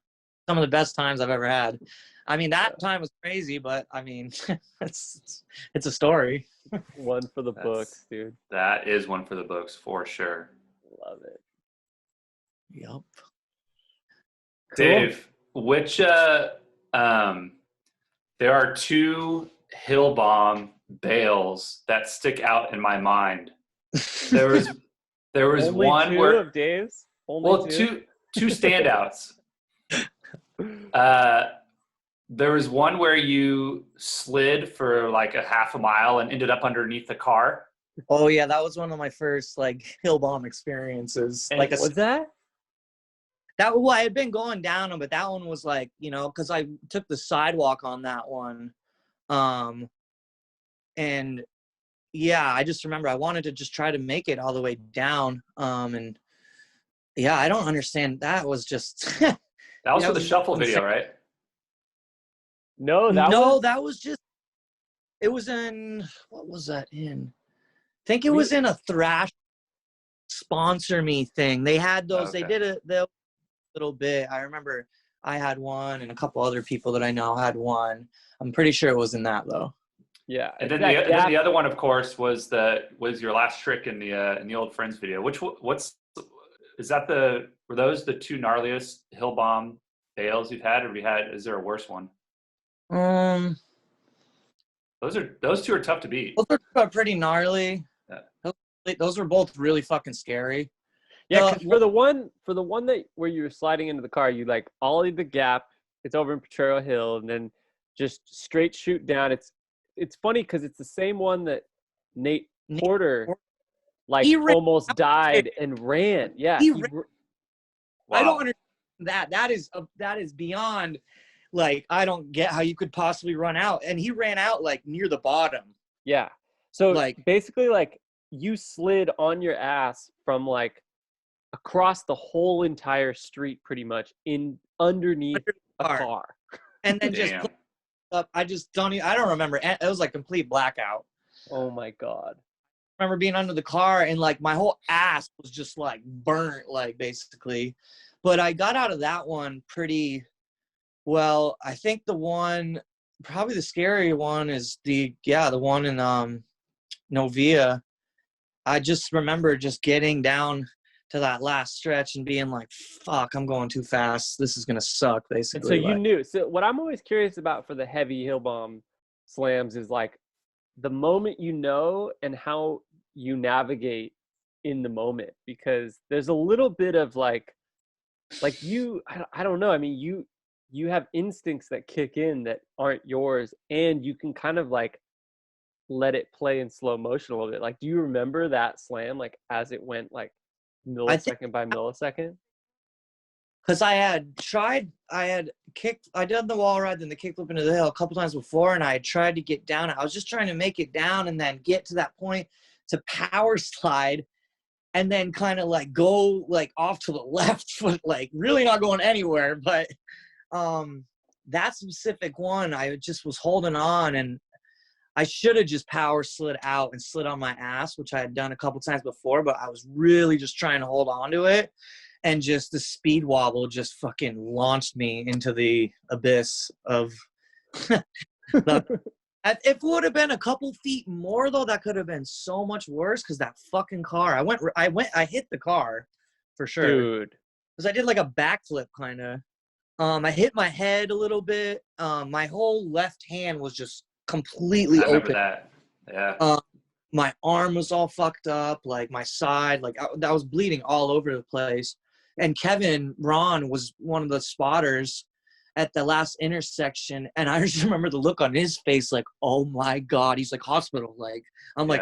Some of the best times I've ever had. I mean, that time was crazy, but I mean, it's a story. One for the books, dude. That is one for the books for sure. Love it. Yep. Cool. Dave, which there are two Hill Bomb bales that stick out in my mind. There was Only one two where of Dave's? Only two standouts. There was one where you slid for like a half a mile and ended up underneath the car. Oh yeah, that was one of my first like hill bomb experiences. And like was that? Well, I had been going down them, but that one was like, because I took the sidewalk on that one. And yeah, I just remember I wanted to just try to make it all the way down. And yeah, I don't understand. That was just that was for the shuffle video, right? No, that was just, it was in, what was that in? I think it was in a Thrash sponsor me thing. They had those, Okay. they did a little bit. I remember I had one and a couple other people that I know had one. I'm pretty sure it was in that though. Yeah. And then the other one, of course, was your last trick in the old Friends video. Were those the two gnarliest Hill Bomb fails you've had, or is there a worse one? Those two are tough to beat. Those are pretty gnarly. Yeah. Those were both really fucking scary. Yeah, because for the one that where you were sliding into the car, you like ollied the gap. It's over in Potrero Hill, and then just straight shoot down. It's funny because it's the same one that Nate Porter almost died and ran. Yeah, Wow. I don't understand that. That is beyond. Like, I don't get how you could possibly run out, and he ran out like near the bottom. Yeah. So like basically, like you slid on your ass from like across the whole entire street pretty much in underneath a car. And then just Damn. put up. I don't remember. It was like complete blackout. Oh my God. I remember being under the car and like my whole ass was just like burnt, like basically. But I got out of that one pretty well. I think probably the scary one is the one in Novia. I just remember just getting down to that last stretch and being like, fuck, I'm going too fast. This is going to suck, basically. And so you knew. So what I'm always curious about for the heavy hill bomb slams is like the moment you know and how you navigate in the moment, because there's a little bit of like you, I don't know. I mean, you have instincts that kick in that aren't yours, and you can kind of like let it play in slow motion a little bit. Like, do you remember that slam, like as it went like millisecond by millisecond? Because I had done the wall ride, then the kickflip into the hill a couple times before, and I had tried to get down. I was just trying to make it down and then get to that point to power slide and then kind of like go like off to the left foot, like really not going anywhere. But that specific one, I just was holding on, and I should have just power slid out and slid on my ass, which I had done a couple times before, but I was really just trying to hold on to it. And just the speed wobble just fucking launched me into the abyss of if it would have been a couple feet more though, that could have been so much worse. Cause that fucking car, I hit the car for sure. Dude. Cause I did like a backflip kind of. I hit my head a little bit. My whole left hand was just completely I remember open. that. Yeah. My arm was all fucked up, like my side, like I was bleeding all over the place. And Kevin Ron was one of the spotters at the last intersection, and I just remember the look on his face, like, oh my God, he's like hospital, like I'm like,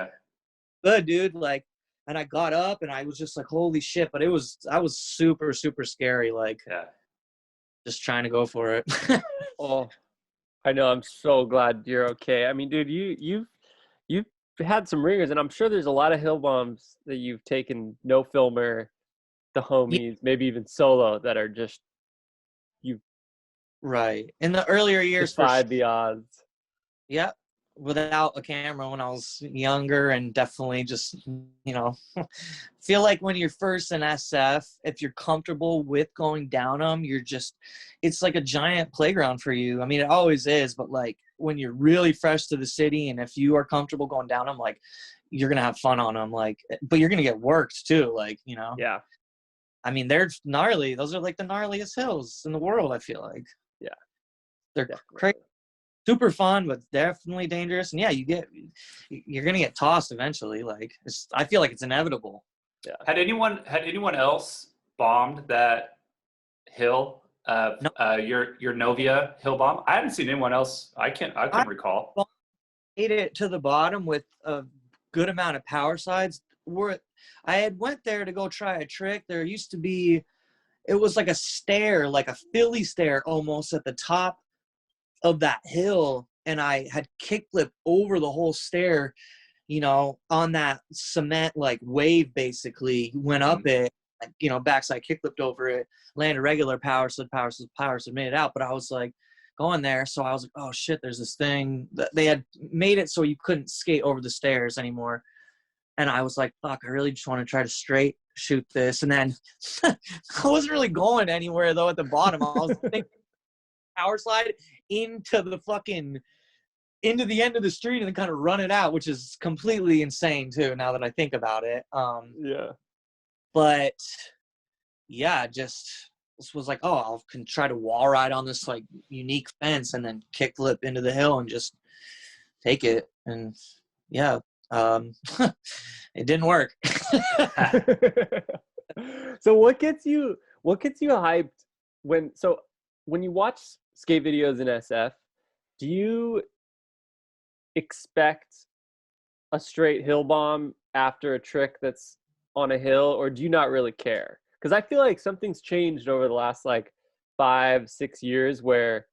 good dude, like, and I got up and I was just like, holy shit. But I was super, super scary, like just trying to go for it. Oh, I know. I'm so glad you're okay. I mean, dude, you've had some ringers, and I'm sure there's a lot of hill bombs that you've taken no filmer, the homies, maybe even solo, that are just right in the earlier years defied the odds. Yep. Without a camera when I was younger, and definitely just, feel like when you're first in SF, if you're comfortable with going down them, it's like a giant playground for you. I mean, it always is, but like when you're really fresh to the city and if you are comfortable going down them, like you're going to have fun on them, like, but you're going to get worked too. Like, Yeah. I mean, they're gnarly. Those are like the gnarliest hills in the world, I feel like. Yeah. They're crazy. Super fun, but definitely dangerous. And yeah, you're gonna get tossed eventually. Like I feel like it's inevitable. Yeah. Had anyone else bombed that hill? No. Your Novia hill bomb? I haven't seen anyone else. I couldn't recall. Made it to the bottom with a good amount of power slides. I had went there to go try a trick. There used to be, it was like a stair, like a Philly stair almost at the top of that hill, and I had kickflipped over the whole stair, on that cement like wave, basically went up it, backside kickflipped over it, landed regular power slid, made it out. But I was like going there, so I was like, oh shit, there's this thing that they had made it so you couldn't skate over the stairs anymore. And I was like, fuck, I really just want to try to straight shoot this. And then I wasn't really going anywhere though at the bottom. I was thinking power slide into the end of the street and then kind of run it out, which is completely insane too, now that I think about it. But yeah, just was like, oh, I can try to wall ride on this like unique fence and then kickflip into the hill and just take it. And yeah, it didn't work. So what gets you hyped when you watch skate videos in SF, do you expect a straight hill bomb after a trick that's on a hill, or do you not really care? Because I feel like something's changed over the last like 5-6 years, where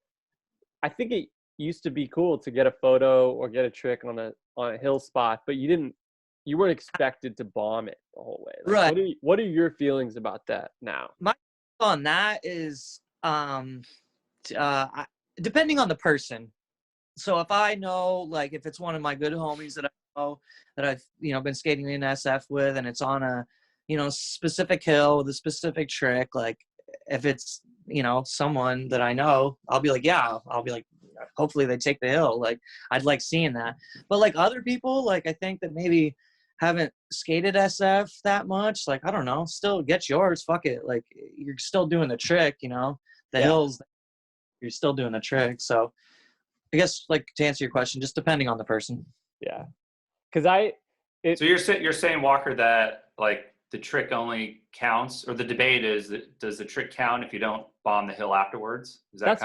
I think it used to be cool to get a photo or get a trick on a hill spot, but you you weren't expected to bomb it the whole way. Like, Right. What are your feelings about that now? My on that is depending on the person. So if I know, like, if it's one of my good homies that I know that I've, been skating in SF with, and it's on a, specific hill with a specific trick, like if it's, someone that I know, I'll be like, yeah, I'll be like, hopefully they take the hill. Like, I'd like seeing that. But like other people, like, I think that maybe haven't skated SF that much, like, I don't know, still get yours. Fuck it. Like, you're still doing the trick, the hills, you're still doing the trick. So I guess, like, to answer your question, just depending on the person. Yeah. Cause So you're saying, Walker, that like the trick only counts, or the debate is that does the trick count if you don't bomb the hill afterwards? Is that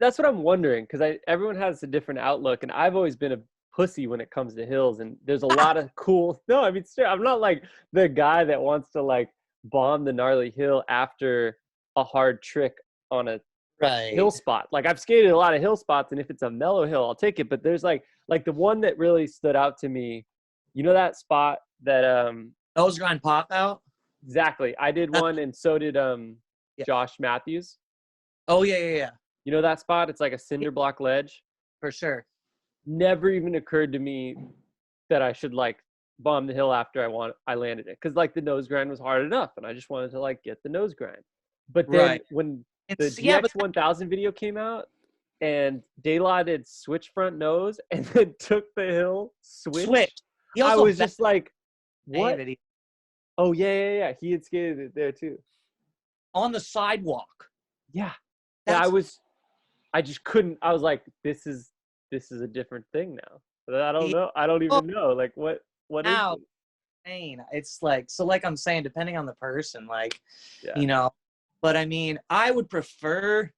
that's what I'm wondering. Cause everyone has a different outlook, and I've always been a pussy when it comes to hills, and there's a lot of cool, no, I mean, I'm not like the guy that wants to like bomb the gnarly hill after a hard trick on a hill spot. Like, I've skated a lot of hill spots, and if it's a mellow hill, I'll take it. But there's like the one that really stood out to me, that spot that Nose grind pop out. Exactly. I did one, and so did Josh Matthews. Oh yeah. That spot? It's like a cinder block ledge. For sure. Never even occurred to me that I should like bomb the hill after I landed it, because like the nose grind was hard enough, and I just wanted to like get the nose grind. But then when the DX 1000 video came out, and De La did switch front nose and then took the hill switch. I was just like, what? Oh yeah. He had skated it there too. On the sidewalk. Yeah. And I just couldn't. I was like, this is a different thing now. But I don't know. I don't even know. Like, what is it? It's like, so like I'm saying, depending on the person, like, but I mean, I would prefer,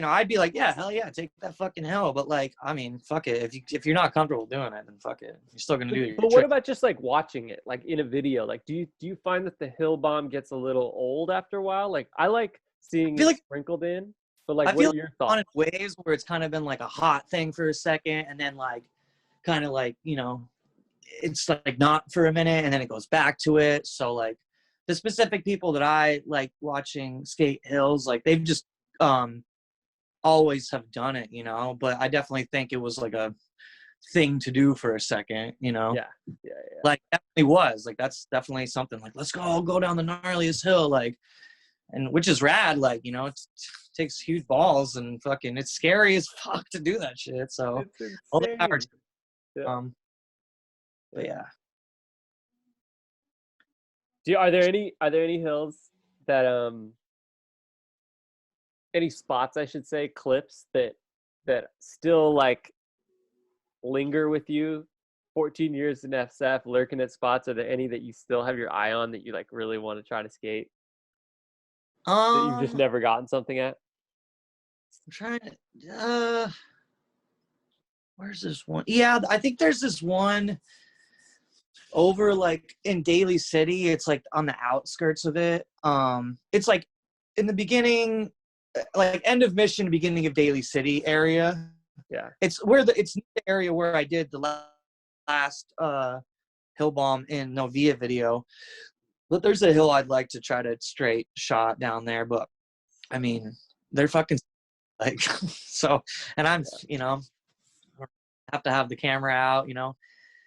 I'd be like, yeah, hell yeah, take that fucking hill. But like, I mean, fuck it. If you're not comfortable doing it, then fuck it. You're still gonna do it. But what about just like watching it, like in a video? Like, do you find that the hill bomb gets a little old after a while? Like, I like seeing it sprinkled in. But like, what are your thoughts? On waves where it's kind of been like a hot thing for a second, and then like, kind of like, it's like not for a minute, and then it goes back to it. So like, the specific people that I like watching skate hills, like they've just always have done it, but I definitely think it was like a thing to do for a second, Yeah. Like, definitely was like, that's definitely something like, let's go down the gnarliest hill, like, and which is rad, like, it takes huge balls, and fucking it's scary as fuck to do that shit. So all the power to but yeah. Are there any hills that any spots, I should say, clips that still like linger with you 14 years in FSF, lurking at spots? Are there any that you still have your eye on that you like really want to try to skate, that you've just never gotten something at? I'm trying to where's this one? Yeah, I think there's this one over like in Daly City. It's like on the outskirts of it. It's like in the beginning, like end of Mission, beginning of Daly City area. Yeah. It's the area where I did the last hill bomb in Novia video. But there's a hill I'd like to try to straight shot down there, but I mean, they're fucking like so, and I'm have to have the camera out,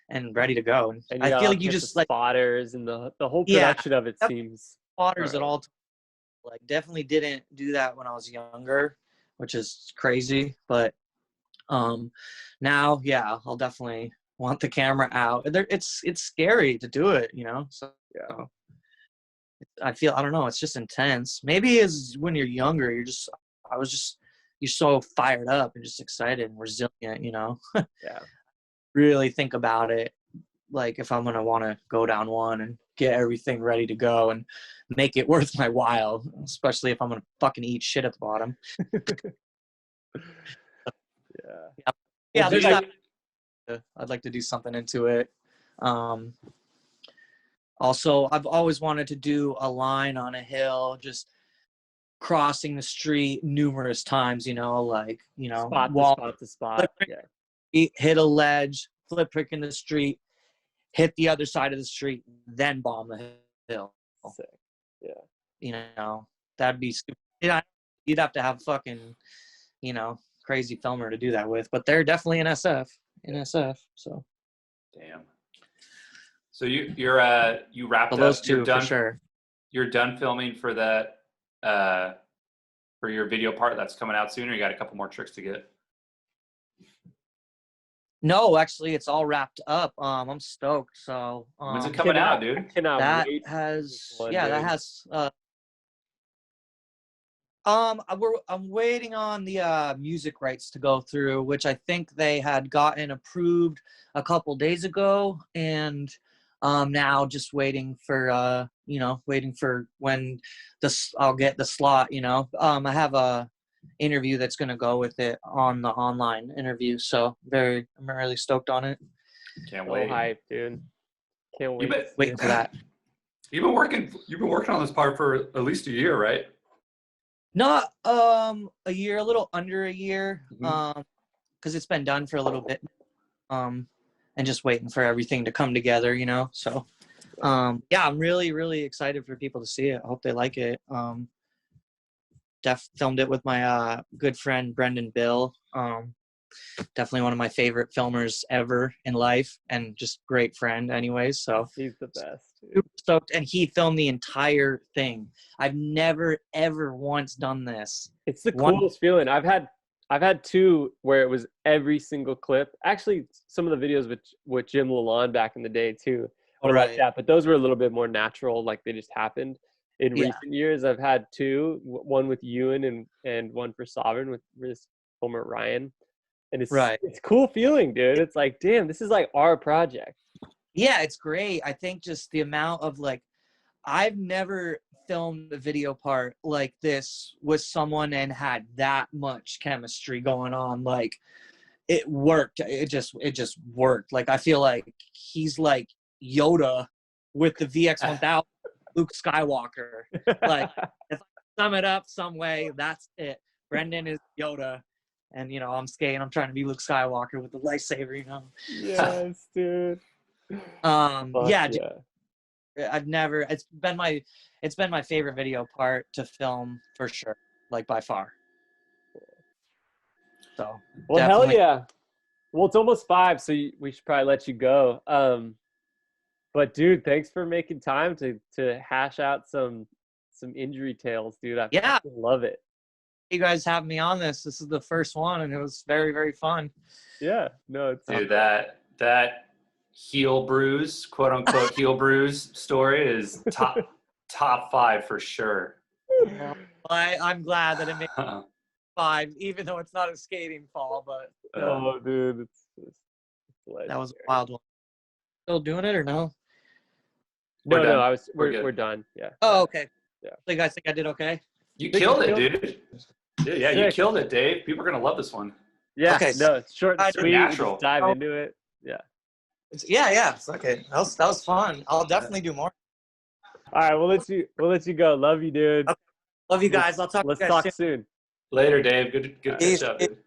and ready to go. And I feel like you just like spotters, and the whole production of it seems spotters at all. Like, definitely didn't do that when I was younger, which is crazy. But now, yeah, I'll definitely want the camera out. It's scary to do it, So yeah, I don't know. It's just intense. Maybe as when you're younger, you're so fired up and just excited and resilient, Yeah. Really think about it, like if I'm gonna want to go down one and get everything ready to go and make it worth my while, especially if I'm gonna fucking eat shit at the bottom. Yeah. There's that. I'd like to do something into it. Also, I've always wanted to do a line on a hill, just crossing the street numerous times, spot to spot. Hit a ledge, flip trick in the street, hit the other side of the street, then bomb the hill. Sick. Yeah. You know, that'd be stupid. Yeah, you'd have to have fucking, you know, crazy filmer to do that with. But they're definitely in SF. So Damn. So you wrapped up. those two You're done for sure. You're done filming for that for your video part that's coming out soon, or you got a couple more tricks to get? No, actually, it's all wrapped up. I'm stoked. So When's it coming out, dude? I cannot that wait. has One, yeah, that dude. has I'm waiting on the music rights to go through, which I think they had gotten approved a couple days ago, and now just waiting for waiting for when I'll get the slot. I have a interview that's going to go with it on the online interview, so I'm really stoked on it. Can't So wait. hype, dude. Can't wait. Waiting for that. You've been working on this part for at least a year, right? Not a year, a little under a year, Mhm. because it's been done for a little bit, and just waiting for everything to come together, So, yeah, I'm really, really excited for people to see it. I hope they like it. Filmed it with my good friend Brendan Bill. Definitely one of my favorite filmers ever in life, and just great friend, anyways. So He's the best. Dude. super stoked, and he filmed the entire thing. I've never ever once done this. It's the coolest feeling. I've had two where it was every single clip. Actually, some of the videos with Jim Lalonde back in the day too were like that, but those were a little bit more natural, like they just happened. In recent years, I've had two, one with Ewan and one for Sovereign with his filmer Ryan. And it's a cool feeling, dude. It's like, damn, this is like our project. Yeah, it's great. I think just the amount of I've never filmed a video part like this with someone and had that much chemistry going on. Like, it worked. It just worked. Like, I feel like he's like Yoda with the VX1000, Luke Skywalker. Like, if I sum it up some way, that's it. Brendan is Yoda. And, I'm skating. I'm trying to be Luke Skywalker with the lightsaber, Yes, dude. Yeah. I've never. It's been my favorite video part to film for sure, like by far. So. Well, hell yeah. Well, it's almost 5, so we should probably let you go. But dude, thanks for making time to hash out some injury tales, dude. I love it. You guys have me on this. This is the first one, and it was very, very fun. Yeah, no, it's dude, that heel bruise, quote unquote heel bruise story is top 5 for sure. I'm glad that it made 5, even though it's not a skating fall. But oh, dude, it's that was a wild one. Still doing it or no? No, we're done. Yeah. Oh, okay. Yeah. So you guys think I did okay? You killed it, dude. Yeah, you killed it, Dave. People are gonna love this one. Yeah. Okay. No, it's short and sweet. Natural. Just dive into it. Yeah. Yeah. Okay. That was fun. I'll definitely do more. All right, we'll let you go. Love you, dude. Okay. Love you guys. I'll talk. Let's talk soon. Later, Dave. Good catch up, dude.